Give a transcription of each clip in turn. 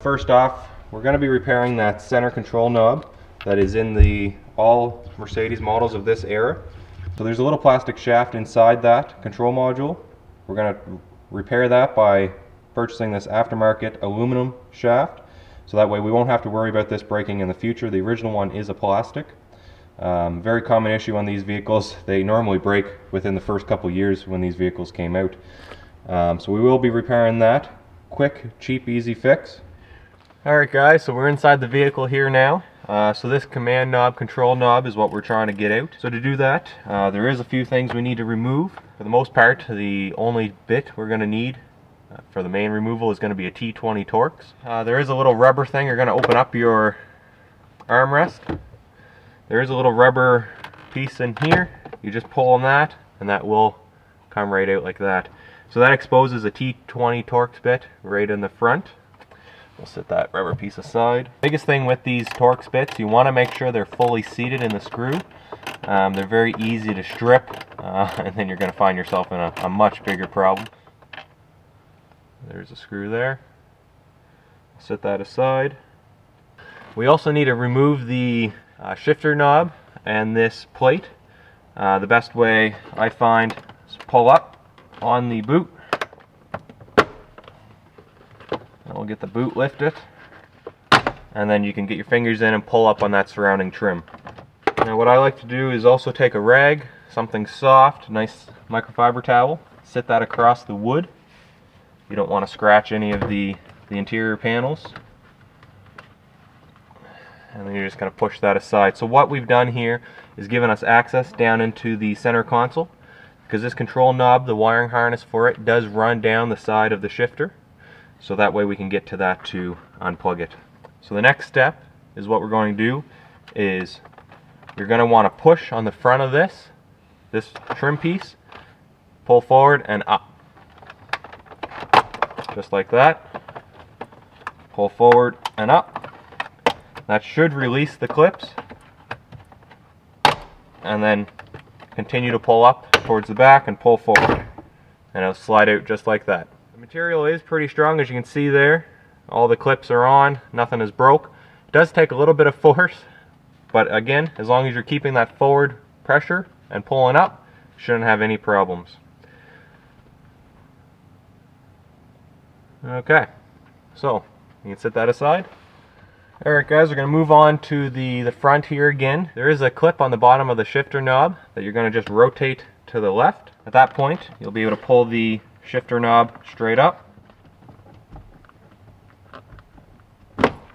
First off, we're going to be repairing that center control knob that is in all Mercedes models of this era. So there's a little plastic shaft inside that control module. We're going to repair that by purchasing this aftermarket aluminum shaft, so that way we won't have to worry about this breaking in the future. The original one is a plastic. Very common issue on these vehicles. They normally break within the first couple years when these vehicles came out. So we will be repairing that. Quick, cheap, easy fix. Alright guys, so we're inside the vehicle here now. So this command knob, control knob, is what we're trying to get out. So to do that, there is a few things we need to remove. For the most part, the only bit we're going to need for the main removal is going to be a T20 Torx. There is a little rubber thing. You're going to open up your armrest. There is a little rubber piece in here. You just pull on that and that will come right out like that. So that exposes a T20 Torx bit right in the front. We'll set that rubber piece aside. Biggest thing with these Torx bits, you want to make sure they're fully seated in the screw. They're very easy to strip, and then you're going to find yourself in a much bigger problem. There's a screw there. Set that aside. We also need to remove the shifter knob and this plate. The best way I find is pull up on the boot. We'll get the boot lifted, and then you can get your fingers in and pull up on that surrounding trim. Now what I like to do is also take a rag, something soft, nice microfiber towel, sit that across the wood. You don't want to scratch any of the interior panels. And then you're just going to push that aside. So what we've done here is given us access down into the center console, because this control knob, the wiring harness for it, does run down the side of the shifter. So that way we can get to that to unplug it. So the next step is what we're going to do is you're going to want to push on the front of this trim piece, pull forward and up. Just like that. Pull forward and up. That should release the clips. And then continue to pull up towards the back and pull forward. And it'll slide out just like that. The material is pretty strong, as you can see there. All the clips are on, nothing is broke. It does take a little bit of force, but again, as long as you're keeping that forward pressure and pulling up, shouldn't have any problems. Okay, so you can set that aside. Alright guys, we're going to move on to the front here again. There is a clip on the bottom of the shifter knob that you're going to just rotate to the left. At that point, you'll be able to pull the shifter knob straight up.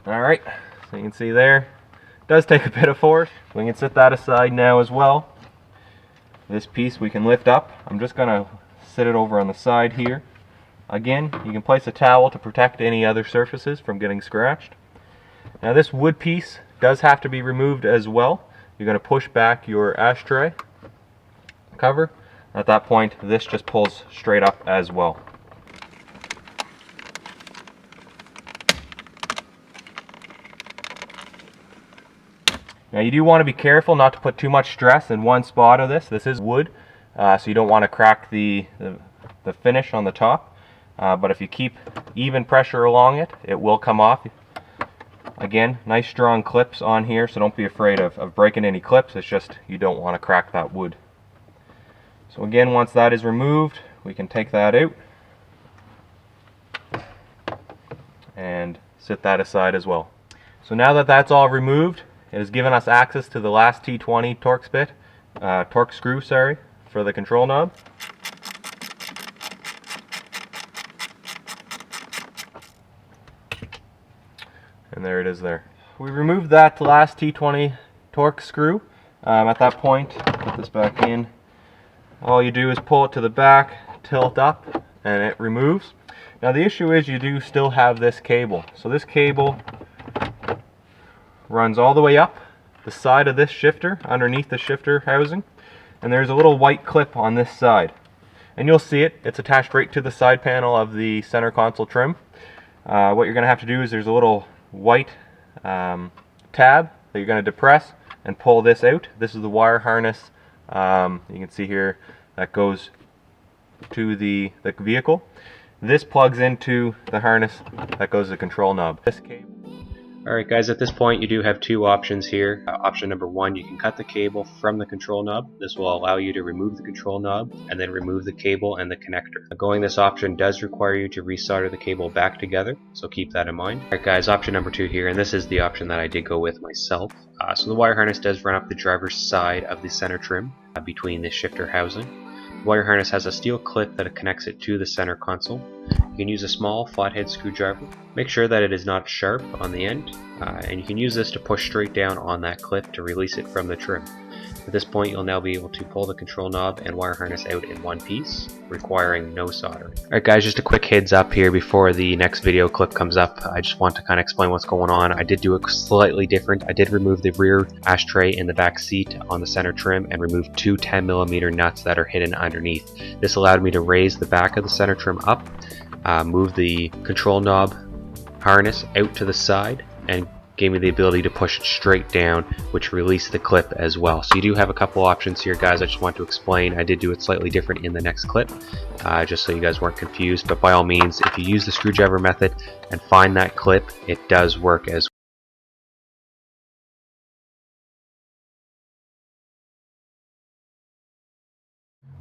Alright, so you can see there, it does take a bit of force. We can set that aside now as well. This piece we can lift up. I'm just going to sit it over on the side here. Again, you can place a towel to protect any other surfaces from getting scratched. Now this wood piece does have to be removed as well. You're going to push back your ashtray cover. At that point, this just pulls straight up as well. Now you do want to be careful not to put too much stress in one spot of this. This is wood, so you don't want to crack the finish on the top. But if you keep even pressure along it, it will come off. Again, nice strong clips on here, so don't be afraid of breaking any clips. It's just you don't want to crack that wood. So again, once that is removed, we can take that out and sit that aside as well. So now that that's all removed, it has given us access to the last T20 Torx bit, Torx screw, sorry, for the control knob. And there it is there. We removed that last T20 Torx screw. At that point, put this back in. All you do is pull it to the back, tilt up, and it removes. Now the issue is you do still have this cable. So this cable runs all the way up the side of this shifter, underneath the shifter housing, and there's a little white clip on this side. And you'll see it, it's attached right to the side panel of the center console trim. What you're going to have to do is there's a little white tab that you're going to depress and pull this out. This is the wire harness. You can see here that goes to the vehicle. this plugs into the harness that goes to the control knob. This cable. Alright guys, at this point you do have two options here. Option number one, you can cut the cable from the control knob. This will allow you to remove the control knob and then remove the cable and the connector. Going this option does require you to resolder the cable back together, so keep that in mind. Alright guys, option number two here, and this is the option that I did go with myself. So the wire harness does run up the driver's side of the center trim between the shifter housing. The wire harness has a steel clip that connects it to the center console. You can use a small flathead screwdriver. Make sure that it is not sharp on the end, and you can use this to push straight down on that clip to release it from the trim. At this point, you'll now be able to pull the control knob and wire harness out in one piece, requiring no soldering. Alright guys, just a quick heads up here before the next video clip comes up. I just want to kind of explain what's going on. I did do it slightly different. I did remove the rear ashtray in the back seat on the center trim and remove two 10mm nuts that are hidden underneath. This allowed me to raise the back of the center trim up, move the control knob harness out to the side, and gave me the ability to push it straight down, which released the clip as well. So you do have a couple options here guys. I just want to explain. I did do it slightly different in the next clip, just so you guys weren't confused. But by all means, if you use the screwdriver method and find that clip, it does work as well.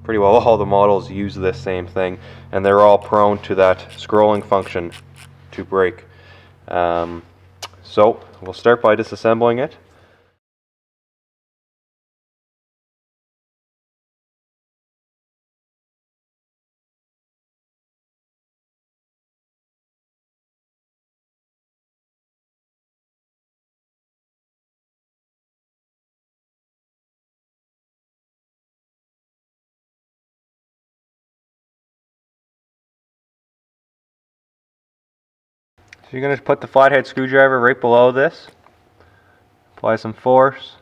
Pretty well all the models use this same thing, and they're all prone to that scrolling function to break. So we'll start by disassembling it. So you're going to put the flathead screwdriver right below this, apply some force,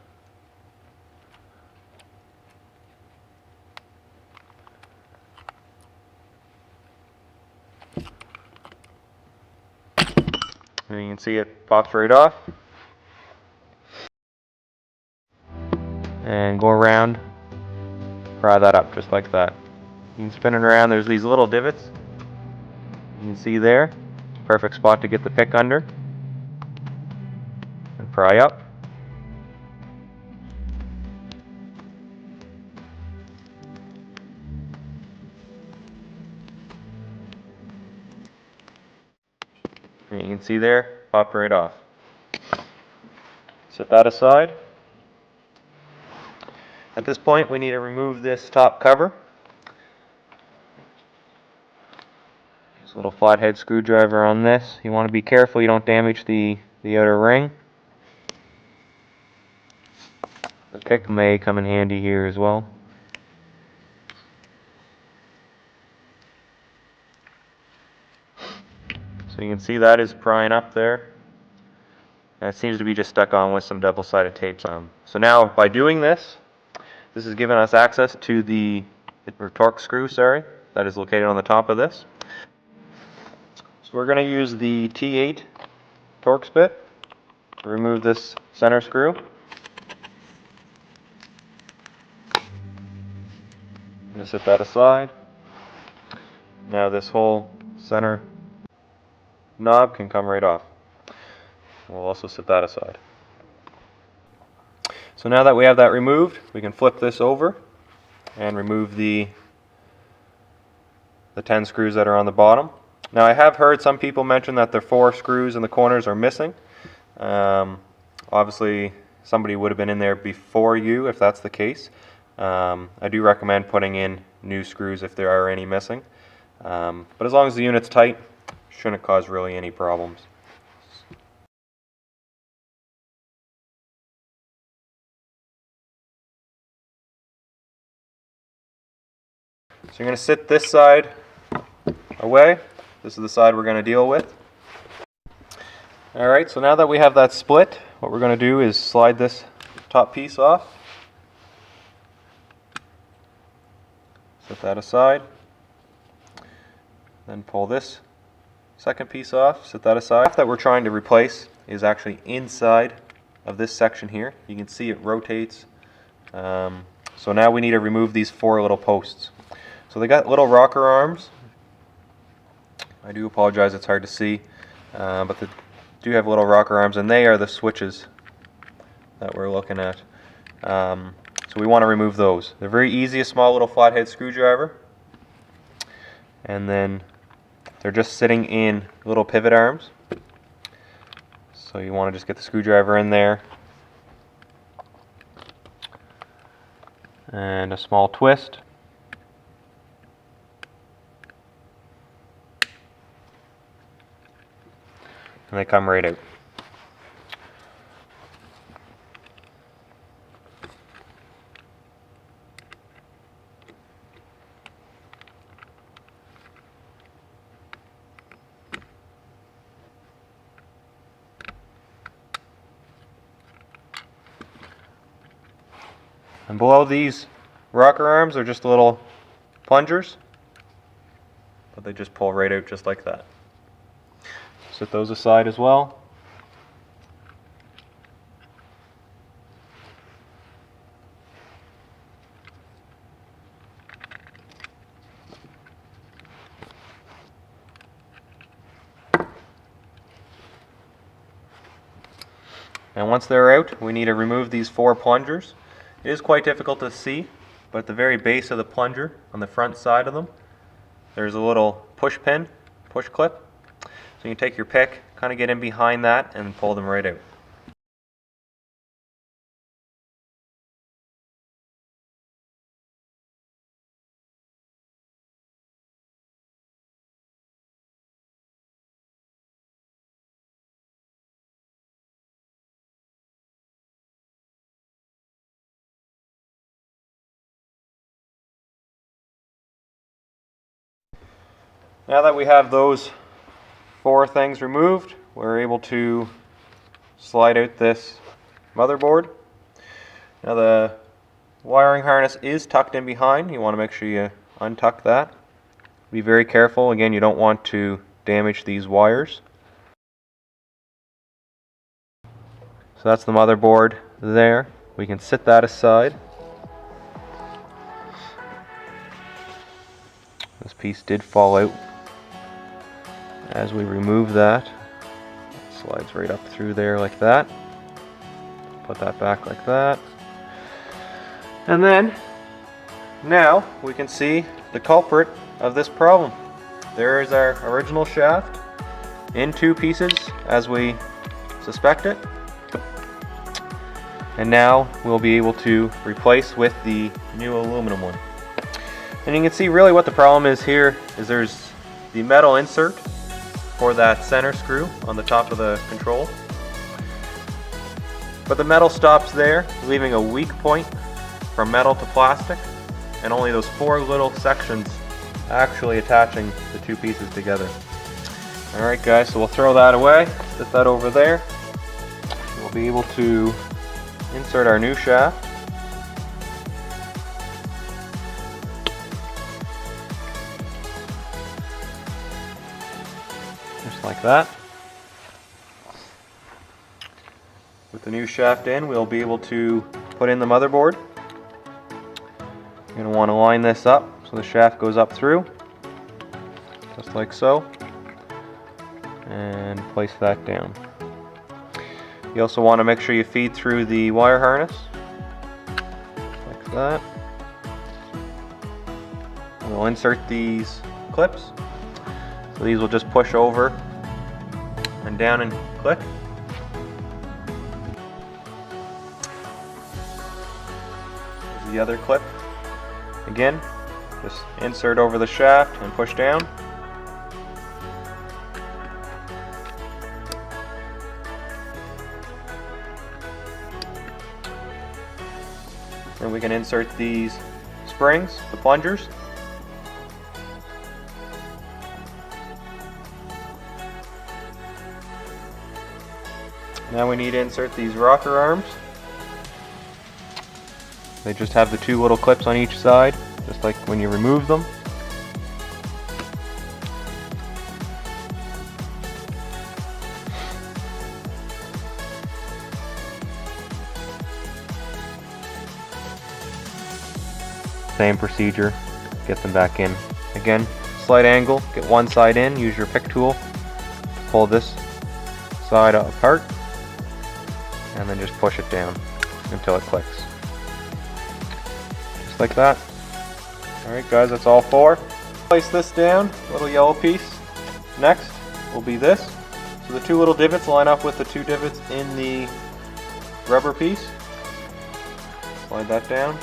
and you can see it pops right off, and go around, pry that up just like that. You can spin it around. There's these little divots you can see there, perfect spot to get the pick under, and pry up. And you can see there, pop right off. Set that aside. At this point we need to remove this top cover. There's a little flathead screwdriver on this. You want to be careful you don't damage the outer ring. The pick may come in handy here as well. So you can see that is prying up there. And it seems to be just stuck on with some double-sided tape. So now by doing this, this is giving us access to the torque screw, that is located on the top of this. So we're going to use the T8 Torx bit to remove this center screw. I'm going to set that aside. Now this whole center knob can come right off. We'll also set that aside. So now that we have that removed, we can flip this over and remove the 10 screws that are on the bottom. Now I have heard some people mention that the 4 screws in the corners are missing. Obviously somebody would have been in there before you if that's the case. I do recommend putting in new screws if there are any missing. But as long as the unit's tight, shouldn't cause really any problems. So you're going to sit this side away. This is the side we're going to deal with. Alright, so now that we have that split, what we're going to do is slide this top piece off. Set that aside. Then pull this second piece off, set that aside. The that we're trying to replace is actually inside of this section here. You can see it rotates. So now we need to remove these 4 little posts. So they got little rocker arms I do apologize, it's hard to see, but they do have little rocker arms, and they are the switches that we're looking at. So we want to remove those. They're very easy, a small little flathead screwdriver, and then they're just sitting in little pivot arms. So you want to just get the screwdriver in there, and a small twist. And they come right out. And below these rocker arms are just little plungers, but they just pull right out just like that. Set those aside as well. And once they're out, we need to remove these 4 plungers. It is quite difficult to see, but at the very base of the plunger, on the front side of them, there's a little push pin, push clip. So you can take your pick, kind of get in behind that, and pull them right out. Now that we have those 4 things removed, we're able to slide out this motherboard. Now the wiring harness is tucked in behind. You want to make sure you untuck that. Be very careful. Again, you don't want to damage these wires. So that's the motherboard there. We can set that aside. This piece did fall out as we remove that. It slides right up through there like that. Put that back like that. And then now we can see the culprit of this problem. There is our original shaft in 2 pieces as we suspect it. And now we'll be able to replace with the new aluminum one. And you can see really what the problem is here is there's the metal insert for that center screw on the top of the control. But the metal stops there, leaving a weak point from metal to plastic, and only those 4 little sections actually attaching the 2 pieces together. Alright guys, so we'll throw that away, set that over there. We'll be able to insert our new shaft. Just like that. With the new shaft in, we'll be able to put in the motherboard. You're going to want to line this up so the shaft goes up through, just like so, and place that down. You also want to make sure you feed through the wire harness, like that. And we'll insert these clips. So these will just push over and down and click. Here's the other clip. Again, just insert over the shaft and push down. Then we can insert these springs, the plungers. Now we need to insert these rocker arms. They just have the 2 little clips on each side, just like when you remove them. Same procedure, get them back in. Again, slight angle, get one side in, use your pick tool to pull this side apart, and then just push it down until it clicks. Just like that. Alright guys, that's all four. Place this down, little yellow piece. Next will be this. So the two little divots line up with the two divots in the rubber piece. Slide that down.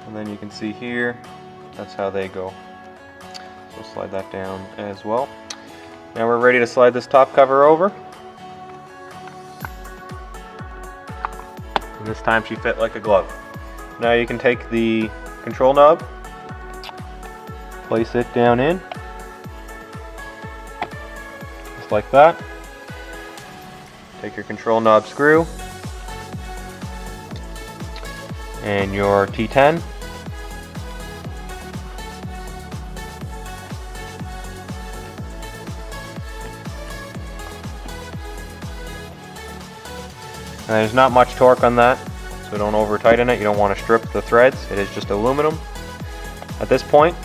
And then you can see here, that's how they go. So slide that down as well. Now we're ready to slide this top cover over. And this time she fit like a glove. Now you can take the control knob, place it down in, just like that. Take your control knob screw and your T10. And there's not much torque on that, so don't over tighten it. You don't want to strip the threads. It is just aluminum. At this point,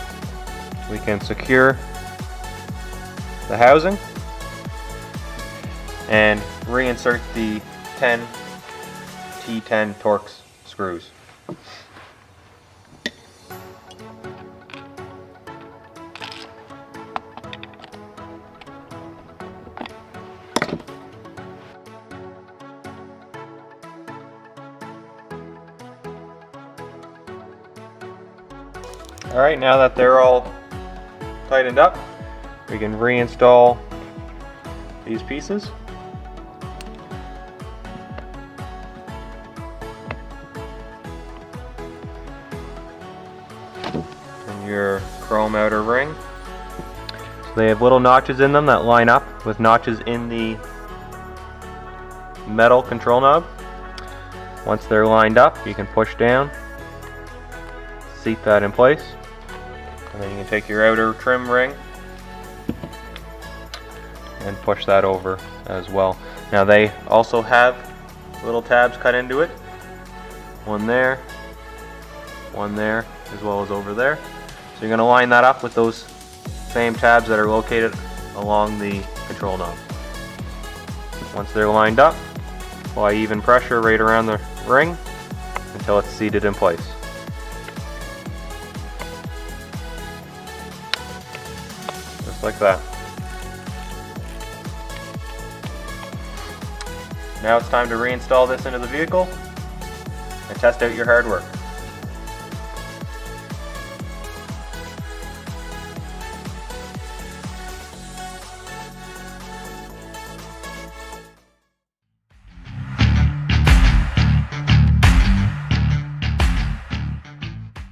we can secure the housing and reinsert the T10 Torx screws. Alright, now that they're all tightened up, we can reinstall these pieces. And your chrome outer ring. So they have little notches in them that line up with notches in the metal control knob. Once they're lined up, you can push down, seat that in place. And then you can take your outer trim ring and push that over as well. Now they also have little tabs cut into it. One there, as well as over there. So you're going to line that up with those same tabs that are located along the control knob. Once they're lined up, apply even pressure right around the ring until it's seated in place. Like that. Now it's time to reinstall this into the vehicle and test out your hard work.